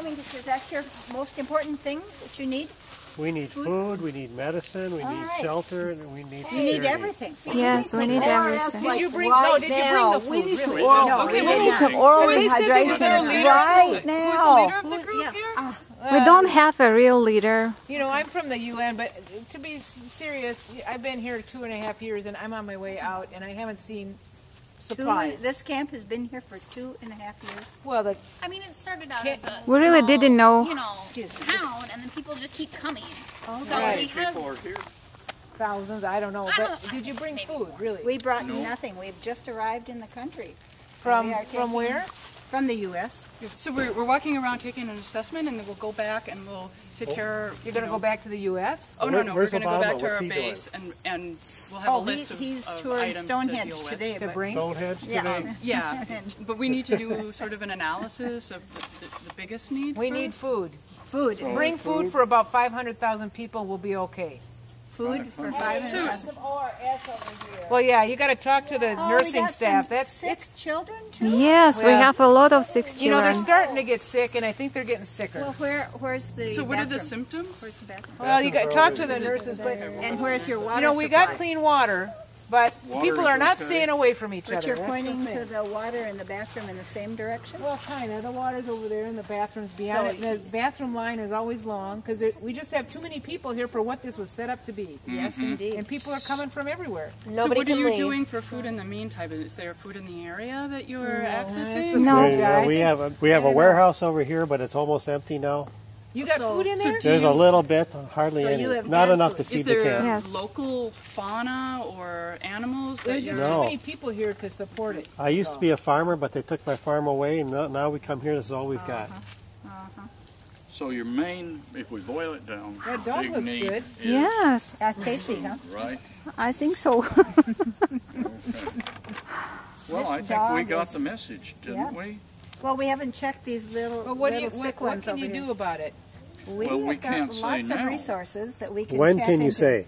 mean, is that your most important thing that you need? We need food, we need medicine, we need shelter, and we need security. You need everything. Yes, we need everything. Did you bring the food? We need some Really? oral, Okay, we need some oral rehydration right now. Who's the leader of the group here? We don't have a real leader. You know, I'm from the UN, but to be serious, I've been here 2.5 years, and I'm on my way out, and I haven't seen supplies. This camp has been here for 2.5 years. Well, I mean, it started out as a We really small, didn't know. you know, town, and then people just keep coming. So right. we have thousands, I don't know. I don't But know. did you bring food, really? We brought nothing. We've just arrived in the country. From where? From the U.S. So we're walking around taking an assessment, and then we'll go back and we'll take care. You're going to go back to the U.S.? Oh no, we're Where's going to go back Obama? to our What's he base, and we'll have a list he's of touring items Stonehenge to deal with. today. To but- bring? Stonehenge today? Yeah, but we need to do sort of an analysis of the biggest need. We need food. Food. Bring food for about 500,000 people, we'll be okay. Food for 500,000. Well, yeah, you got to talk to the nursing staff. That's 6 children, too? Yes, we Well, have a lot of 6 You know, they're children. starting to get sick, and I think they're getting sicker. Well, where's the So what are the bathroom? symptoms? Where's the bathroom? Well, you got to talk to the nurses, but And where's your water you know, we got supply? clean water, but people are not staying away from each But other. you're That's the pointing thing. to the water and the bathroom in the same direction? Well, kind of. The water's over there, and the bathroom's beyond it. And the bathroom line is always long because we just have too many people here for what this was set up to be. Yes, indeed. And people are coming from everywhere. So what are you doing for food in the meantime? Is there food in the area that you're accessing? No. We have a warehouse over here, but it's almost empty now. You got food in there? There's a little bit, hardly So any. you have Not canned enough to food. Is feed the there camp. Yes. local fauna or animals that There's you're... just too No. many people here to support it. I used to be a farmer, but they took my farm away, and now we come here. This is all we've got. So your main, if we boil it down, That dog big looks need good. is, Yes, That's tasty, huh? right? I think so. Well, I think we got the message, didn't we? Well, we haven't checked these little, But what little sick what ones can over you here. do about it? We Well, we have got can't say lots of now. resources that we can When tap can you into. say?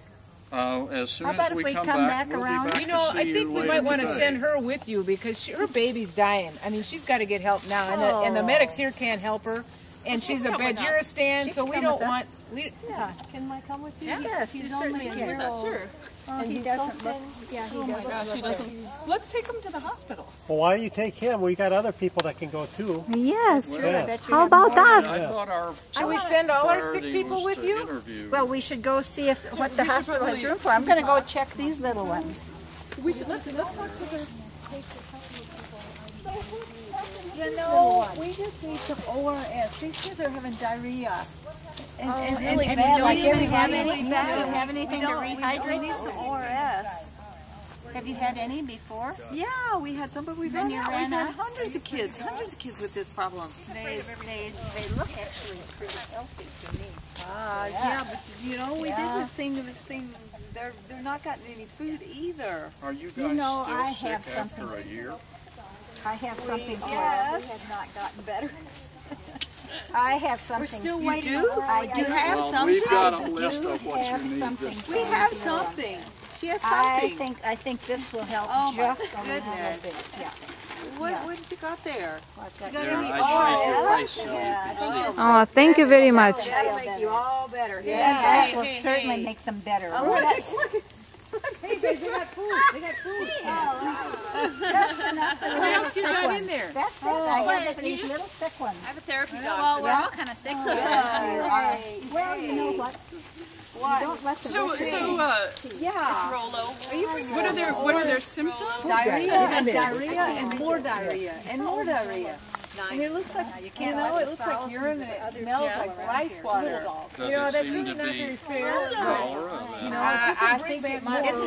As soon How about as if we we come come back, back we'll around? be back You know, to I see think you we later might want to today. send her with you because her baby's dying. I mean, she's got to get help now, and the medics here can't help her. And she's a Bejiristan, so we don't want. Yeah. Can I come with you? Yes, He's you only certainly a year can. old. Sure. Oh, And he he's doesn't so look. thin. Yeah, he Oh my doesn't. gosh, he doesn't. Let's take him to the hospital. Well, why don't you take him? We got other people that can go too. Yes. Sure, I bet you How have about more. us? I thought our Should we send all our sick priority people was with to you? interview. Well, we should go see if what the hospital has room for. I'm going to go check these little ones. We should let's talk to the. You know, we just need some ORS. These kids are having diarrhea. And really you bad, don't like even have everybody. any. You don't have anything to We rehydrate. need some ORS. Have you had any before? Yeah, we had some, but we've Then had, you we've ran had out? hundreds of kids with this problem. They look actually pretty healthy to me. Yeah, but you know, we did this thing. They're not getting any food either. Are you guys You know, still I sick have after something. a year? I have something. Yes. We have not gotten better. I have something. We're still You waiting. do? I do You have Well, something? we've got a I list do of what you have need. something Just We have something. She has something. I think this will help Oh, my just a little goodness. bit. Yeah. What did you got there? I've got You got Here, any I shake your ORS? face so you can see. Oh, thank you very much. That'll make you all better. That will certainly make them better. Oh, look, look. Hey, babe, they got food. They got food. What else you got in there? That's it. I have But you these just- little sick ones. I have a therapy dog. Well, we're all kind of sick here. Well, you know what? You don't let them Yeah. Rolo. what are their symptoms? Diarrhea and more diarrhea and more diarrhea. And it looks like, you know, it looks like urine and it smells like rice water. Does You know, it that's seem really to not be very fair. cholera then? I think it might be It's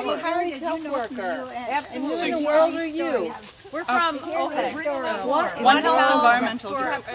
a very tough worker. And who in the world are you? We're from One Health Environmental Group.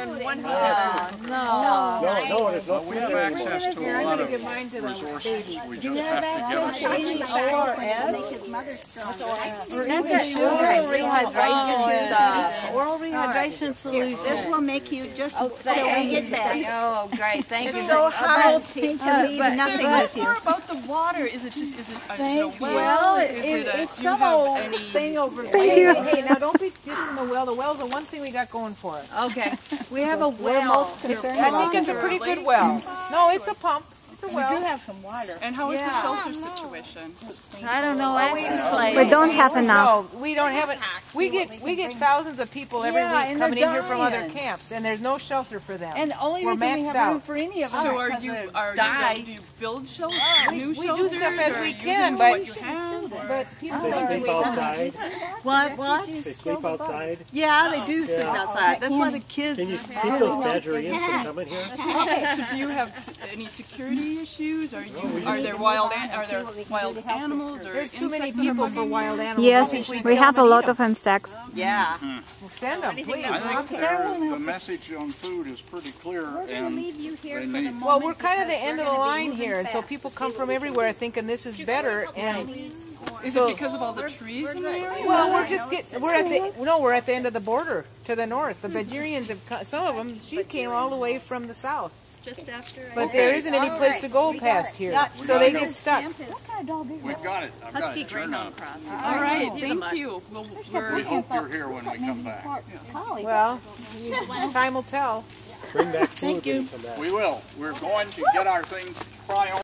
No. No, there's no We have access to a lot of resources. We just have to get ourselves. make his mother strong. That's that oral rehydration stuff. Oral rehydration solution. This will make you just till we get back. Oh, great. Thank you. It's so hard to leave nothing with you. More about the water. Is it a well? Well, Is it it's do you some have old any? thing over Thank you. Hey, now don't be dissing the well. The well's the one thing we got going for us. Okay, we have a well. I think it's a pretty good well. No, it's a pump. It's a well. We do have some water. And how is the shelter situation? I don't know, ask the slave. We don't have enough. No, we don't have it. We get thousands of people every Yeah, week and coming they're in here from other dying. camps, and there's no shelter for them. And the only We're reason we maxed have room out. for any of them So is are because you they do you build shelters, new We shelters, do stuff as or we using can, what but you have? Or? but people They don't sleep do it. outside. What? They sleep outside. Yeah, they do sleep outside. That's why the kids. Can you keep those Badgerians from coming here? So do you have any security issues? Are there wild animals or There's too many insects that are people for bugging wild you? animals. Yes, we have a lot of insects. Yeah. Send them, please. I think the message on food is pretty clear, and they need. Well, we're kind of the end of the line here, and so people come from everywhere thinking this is better. And Is it because of all the trees in the area? well, we're at the end of the border to the north. The Badgerians have some of them. She came all the way from the south. Just after But there isn't any place to go past here, so they get stuck. We've got it. I've got it turned on. All right, thank you. We hope you're here when we come back. Well, time will tell. Bring back food when you come back. We will. We're going to get our things priority.